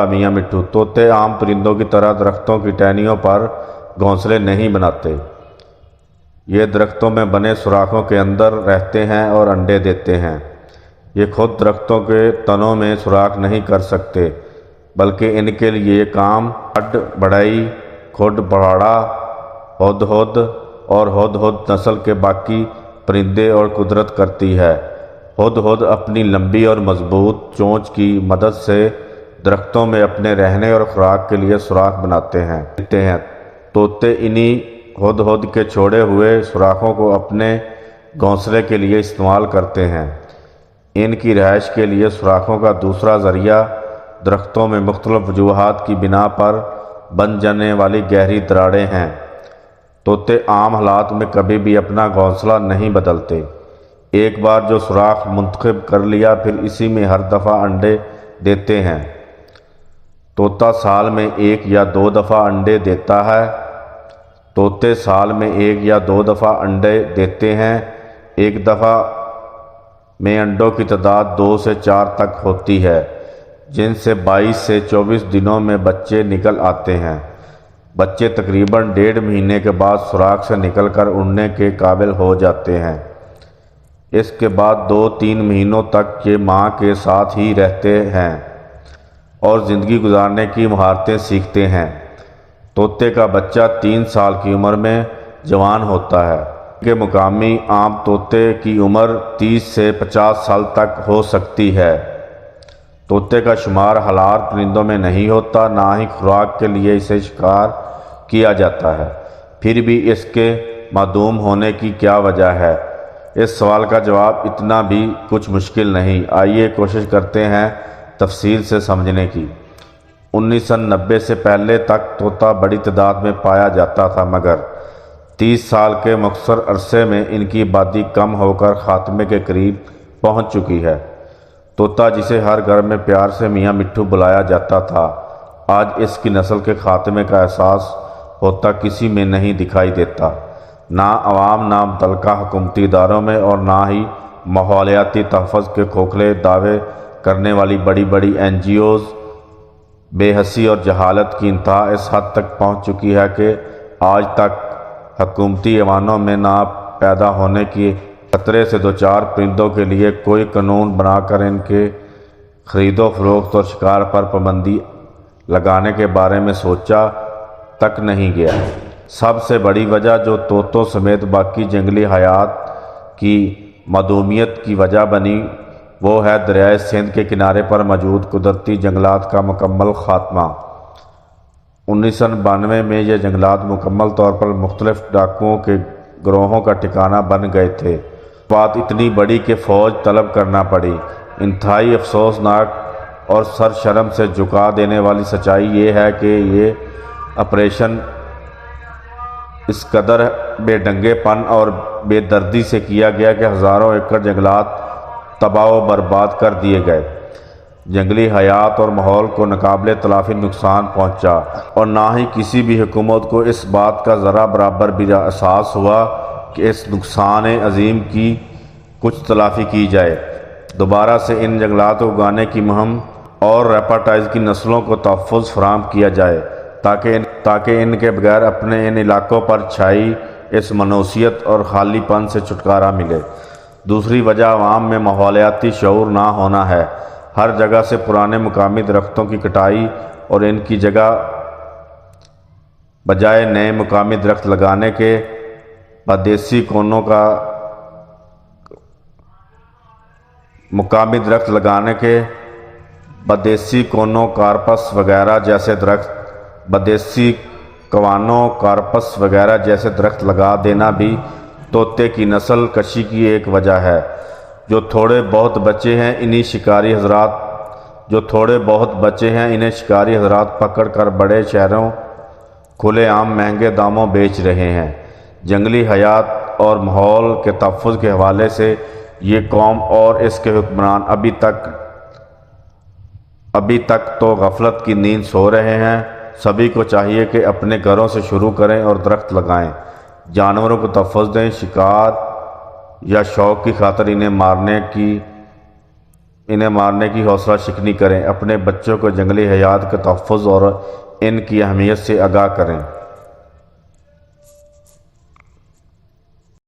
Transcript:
मियाँ मिट्ठू। तोते आम परिंदों की तरह दरख्तों की टहनियों पर घोंसले नहीं बनाते। ये दरख्तों में बने सुराखों के अंदर रहते हैं और अंडे देते हैं। ये खुद दरख्तों के तनों में सुराख नहीं कर सकते, बल्कि इनके लिए ये काम हड बढ़ई, खुड बढ़ाड़ा, हुदहुद और हुदहुद नस्ल के बाकी परिंदे और कुदरत करती है। हुदहुद अपनी लंबी और मजबूत चोंच की मदद से दरख्तों में अपने रहने और खुराक के लिए सुराख बनाते हैं। तोते इन्हीं हुदहुद के छोड़े हुए सुराखों को अपने घोंसले के लिए इस्तेमाल करते हैं। इनकी रिहाइश के लिए सुराखों का दूसरा ज़रिया दरख्तों में मुख्तलिफ वजूहात की बिना पर बन जाने वाली गहरी दरारें हैं। तोते आम हालात में कभी भी अपना घोंसला नहीं बदलते। एक बार जो सुराख मुंतखब कर लिया, फिर इसी में हर दफ़ा अंडे देते हैं। तोता साल में 1 या 2 दफ़ा अंडे देता है। तोते साल में 1 या 2 दफ़ा अंडे देते हैं। एक दफ़ा में अंडों की तादाद 2 से 4 तक होती है, जिनसे 22 से 24 दिनों में बच्चे निकल आते हैं। बच्चे तकरीबन 1.5 महीने के बाद सुराख से निकलकर उड़ने के काबिल हो जाते हैं। इसके बाद 2-3 महीनों तक ये माँ के साथ ही रहते हैं और ज़िंदगी गुजारने की महारतें सीखते हैं। तोते का बच्चा 3 साल की उम्र में जवान होता है। के मुकामी आम तोते की उम्र 30 से 50 साल तक हो सकती है। तोते का शुमार हलार परिंदों में नहीं होता, ना ही खुराक के लिए इसे शिकार किया जाता है। फिर भी इसके मादूम होने की क्या वजह है? इस सवाल का जवाब इतना भी कुछ मुश्किल नहीं। आइए कोशिश करते हैं तफसील से समझने की। 1990 से पहले तक तोता बड़ी तादाद में पाया जाता था, मगर 30 साल के मुख्तसर अरसे में इनकी आबादी कम होकर खात्मे के करीब पहुंच चुकी है। तोता, जिसे हर घर में प्यार से मियाँ मिट्ठू बुलाया जाता था, आज इसकी नस्ल के खात्मे का एहसास होता किसी में नहीं दिखाई देता। ना अवाम, ना मुतल्लिका हुकूमती इदारों में, और ना ही माहौलियाती तहफ़्फ़ुज़ के खोखले दावे करने वाली बड़ी बड़ी NGOs। बेहसी और जहालत की इंतहा इस हद तक पहुँच चुकी है कि आज तक हुकूमती ऐवानों में ना पैदा होने की खतरे से 2-4 परिंदों के लिए कोई कानून बनाकर इनके ख़रीदो फरोख्त और शिकार पर पाबंदी लगाने के बारे में सोचा तक नहीं गया। सबसे बड़ी वजह जो तोतों समेत बाकी जंगली हयात की मदूमियत की वजह बनी, वो है दरियाए सिंध के किनारे पर मौजूद कुदरती जंगलात का मुकम्मल खात्मा। 1992 में ये जंगलात मुकम्मल तौर पर मुख्तलिफ डाकुओं के गिरोहों का ठिकाना बन गए थे। बात इतनी बड़ी कि फ़ौज तलब करना पड़ी। इंतहाई अफसोसनाक और सरशर्म से झुका देने वाली सच्चाई ये है कि ये ऑपरेशन इस कदर बेढंगेपन और बेदर्दी से किया गया कि हज़ारों एकड़ जंगलात तबाह व बर्बाद कर दिए गए। जंगली हयात और माहौल को नाकाबिले तलाफ़ी नुकसान पहुँचा, और ना ही किसी भी हुकूमत को इस बात का ज़रा बराबर भी एहसास हुआ कि इस नुकसान अजीम की कुछ तलाफ़ी की जाए। दोबारा से इन जंगलात को उगाने की मुहिम और रेपाटाइज की नस्लों को तहफ़्फ़ुज़ फराहम किया जाए, ताकि इनके बगैर अपने इन इलाकों पर छाई इस मनूसियत और खालीपन से छुटकारा मिले। दूसरी वजह अवाम में माहौलियाती शऊर ना होना है। हर जगह से पुराने मुकामी दरख्तों की कटाई और इनकी जगह बजाय नए मुकामी दरख्त लगाने के देसी कोनों का मुकामी दरख्त लगाने के बदेसी कोनों कार्पस वगैरह जैसे दरख्त बदेसी कवानों कार्पस वगैरह जैसे दरख्त लगा देना भी तोते की नस्ल कशी की एक वजह है। जो थोड़े बहुत बच्चे हैं इन्हें शिकारी हजरात पकड़ कर बड़े शहरों खुलेआम महंगे दामों बेच रहे हैं। जंगली हयात और माहौल के तहफ़्फ़ुज़ के हवाले से ये कौम और इसके हुक्मरान अभी तक तो गफलत की नींद सो रहे हैं। सभी को चाहिए कि अपने घरों से शुरू करें और दरख्त लगाएं, जानवरों को तहफ़्फ़ुज़ दें। शिकार या शौक़ की खातिर इन्हें मारने की انہیں مارنے کی حوصلہ شکنی کریں، اپنے بچوں کو جنگلی حیات کے تحفظ اور ان کی اہمیت سے آگاہ کریں۔